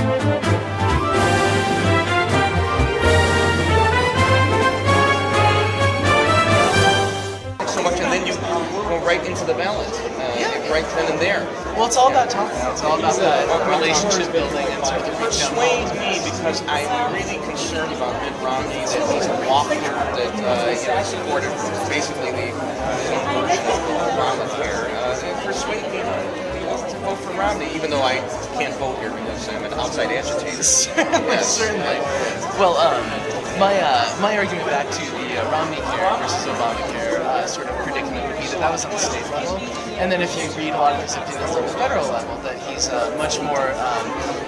So much, and then you go right into the balance, right then and there. Well, it's all about talking. It's all about that relationship building and sort of the Persuade me, because I'm really concerned about Mitt Romney, that he's a walker, that supported basically the version of Obamacare. And persuade me to vote for Romney, even though I can't vote here because I'm an outside agitator. Certainly. Well, my argument back to the Romney care versus Obamacare sort of predicament would be that was on the state level, and then if you read a lot of his opinions on the federal level, that he's much more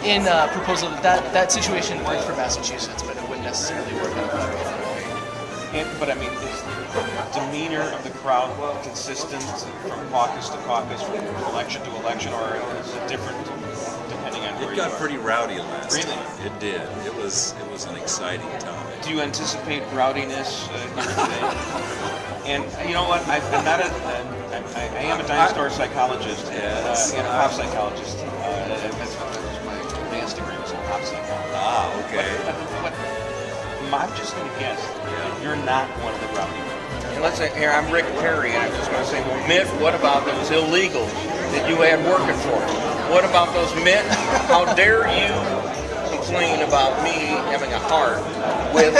in proposal that situation worked for Massachusetts, but it wouldn't necessarily work on a federal level. But I mean, is the demeanor of the crowd consistent from caucus to caucus, from election to election, or is it different depending on where you are? It got pretty rowdy last Really? time. It did. It was an exciting time. Do you anticipate rowdiness here today? And you know what? I am a dinosaur psychologist and a pop psychologist. That's my advanced degree was in pop psychology. Ah, okay. But I'm just going to guess that you're not one of the rowdy ones. And let's say here, I'm Rick Perry, and I'm just going to say, well, Mitt, what about those illegals that you had working for you? What about those, Mitt? How dare you complain about me having a heart with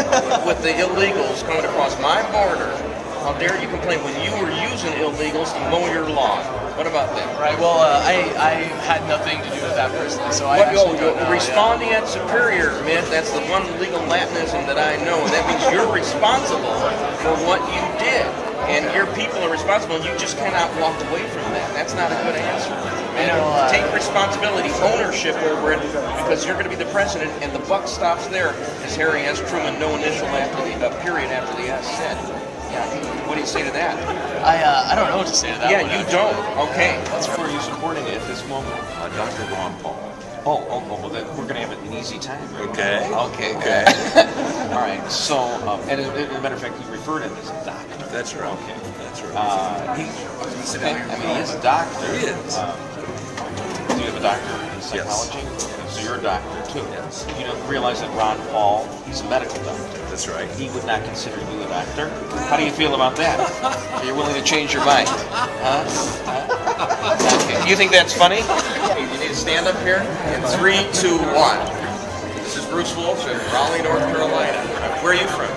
the illegals coming across my border? How dare you complain when you were using illegals to mow your lawn? What about them? Right. Well, I had nothing to do with that personally, so I actually don't know. Respondeat superior, Mitt. That's the one legal Latinism that I know, and that means you're responsible for what you did, and your people are responsible, and you just cannot walk away from that. That's not a good answer. Take responsibility, ownership over it, because you're going to be the president, and the buck stops there, as Harry S. Truman, no initial after the period after the S said. Yeah. What do you say to that? I don't know what to say to that. Yeah, you don't. Okay. Who are you supporting at this moment? Dr. Ron Paul. Well, then we're going to have an easy time. Right? Okay. Okay. All right. So, and as a matter of fact, you refer to him as a doctor. That's right. Okay. That's right. He is a doctor. He is. Do you have a doctor in psychology? Yes. So you're a doctor too. Yes. You don't realize that Ron Paul, he's a medical doctor. That's right. He would not consider you a doctor. How do you feel about that? Are you willing to change your mind? Huh? Okay. Do you think that's funny? You need to stand up here. In 3, 2, 1. This is Bruce Wolf in Raleigh, North Carolina. Where are you from?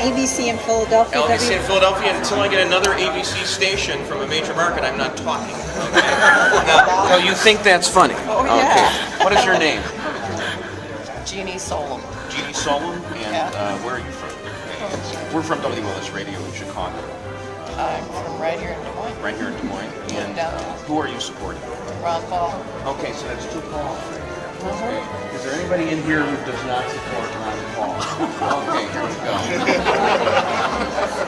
ABC in Philadelphia. ABC in Philadelphia. Until I get another ABC station from a major market, I'm not talking. Okay? Now, you think that's funny? Oh, yeah. Okay. What is your name? Jeannie Solom. Jeannie Solom, and where are you from? We're from WLS Radio in Chicago. I'm from right here in Des Moines. Right here in Des Moines. And who are you supporting? Ron Paul. Okay, so that's 2 Pauls. Okay. Is there anybody in here who does not support Ron Paul? Okay, here we go.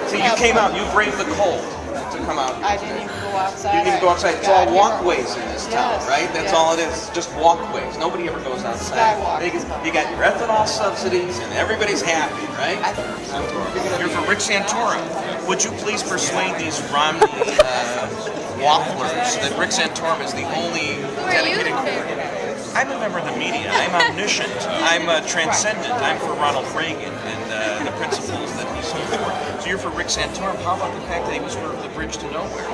See, you came out, you braved the cold to come out. I didn't even go outside. You didn't go outside. It's all walkways in this town, Yes, right? That's yes. all it is. Just walkways. Nobody ever goes outside. Skywalk. You got your ethanol subsidies, and everybody's happy, right? You're from Rick Santorum. Would you please persuade these Romney wafflers that Rick Santorum is the only dedicated... I'm a member of the media. I'm omniscient. I'm transcendent. I'm for Ronald Reagan and the principles that he stood for. So you're for Rick Santorum. How about the fact that he was for the bridge to nowhere?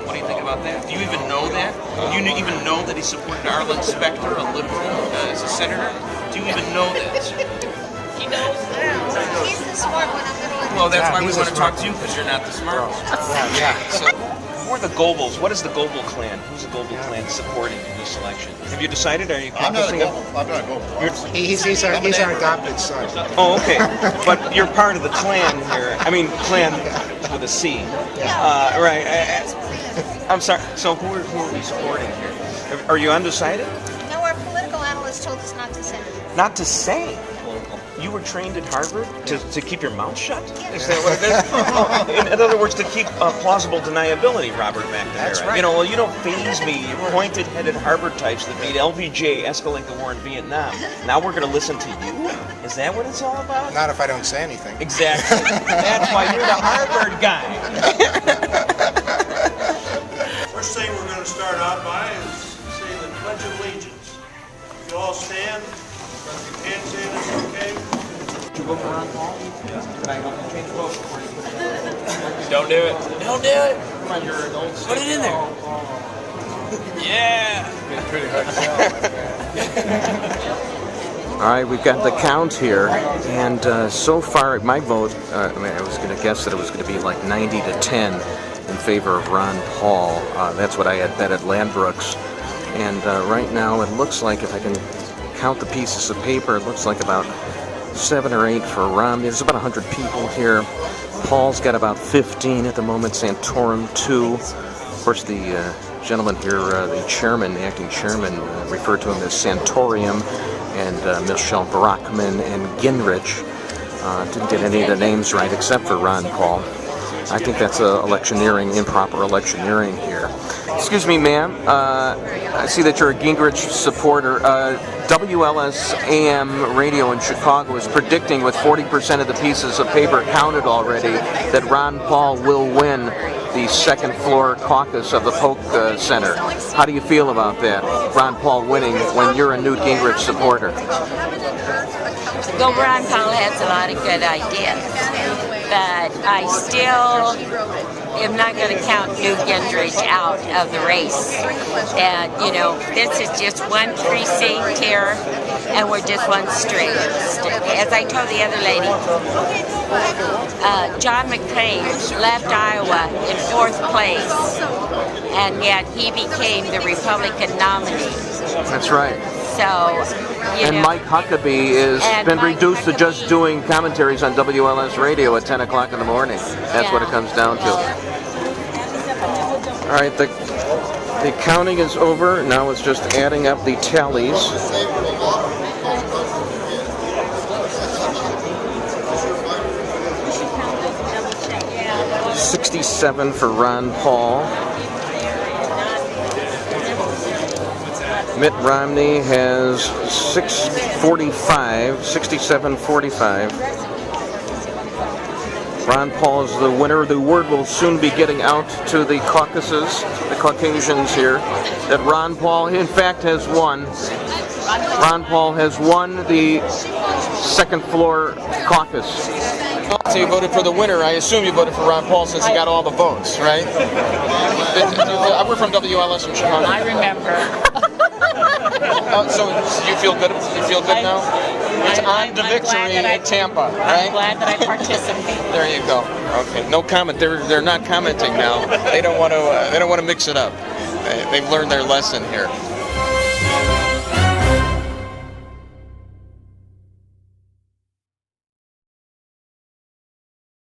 What do you think about that? Do you even know that? Do you even know that he supported Arlen Specter, a liberal, as a senator? Do you even know that? He knows now. He's the smart one. I'm going to let Well, that's why we want to talk to you, because you're not the smart one. Yeah. So, who are the Goebels? What is the Goebel clan? Who's the Goebel clan supporting in this election? Have you decided? Are you I'm not a canvassing it? Goebel. I'm not a Goebel. He's our adopted son. Oh, okay. But you're part of the clan here. I mean, clan with a C. Right. I'm sorry. So who are we supporting here? Are you undecided? No, our political analyst told us not to say. Not to say. You were trained at Harvard to keep your mouth shut? Is that what it is? In other words, to keep plausible deniability, Robert McNamara. That's right. You know, well, you don't faze me, you pointed-headed Harvard types that made LBJ escalate the war in Vietnam. Now we're going to listen to you? Is that what it's all about? Not if I don't say anything. Exactly. That's why you're the Harvard guy. First thing we're going to start out by is say the Pledge of Allegiance. You all stand. Hand sanitizer, okay? Don't do it. Don't do it. Come on, you're adults. Put it in there. Yeah. All right, we've got the count here, and so far, my vote, I was going to guess that it was going to be like 90 to 10 in favor of Ron Paul. That's what I had bet at Landbrooks. And right now, it looks like, if I can count the pieces of paper, it looks like about 7 or 8 for Romney. There's about 100 people here. Paul's got about 15 at the moment, Santorum 2. Of course, the gentleman here, the chairman, the acting chairman, referred to him as Santorium, and Michelle Brockman and Gingrich. Didn't get any of the names right except for Ron Paul. I think that's electioneering, improper electioneering here. Excuse me, ma'am. I see that you're a Gingrich supporter. WLS-AM radio in Chicago is predicting, with 40% of the pieces of paper counted already, that Ron Paul will win the second floor caucus of the Polk Center. How do you feel about that? Ron Paul winning when you're a Newt Gingrich supporter? Well, Ron Paul has a lot of good ideas, but I still am not going to count Newt Gingrich out of the race. And, you know, this is just one precinct here, and we're just one street. As I told the other lady, John McCain left Iowa in 4th place, and yet he became the Republican nominee. That's right. So, and Mike Huckabee has been reduced to just doing commentaries on WLS radio at 10 o'clock in the morning. That's what it comes down to. All right, the counting is over. Now it's just adding up the tallies. $67 for Ron Paul. Mitt Romney has 67-45. Ron Paul is the winner. The word will soon be getting out to the caucuses, the Caucasians here, that Ron Paul, in fact, has won. Ron Paul has won the second floor caucus. So you voted for the winner. I assume you voted for Ron Paul since he got all the votes, right? We're from WLS in Chicago. I remember. So you feel good? You feel good now? It's on to victory in Tampa, right? I'm glad that I participated. There you go. Okay, no comment. They're not commenting now. They don't want to. They don't want to mix it up. They've learned their lesson here.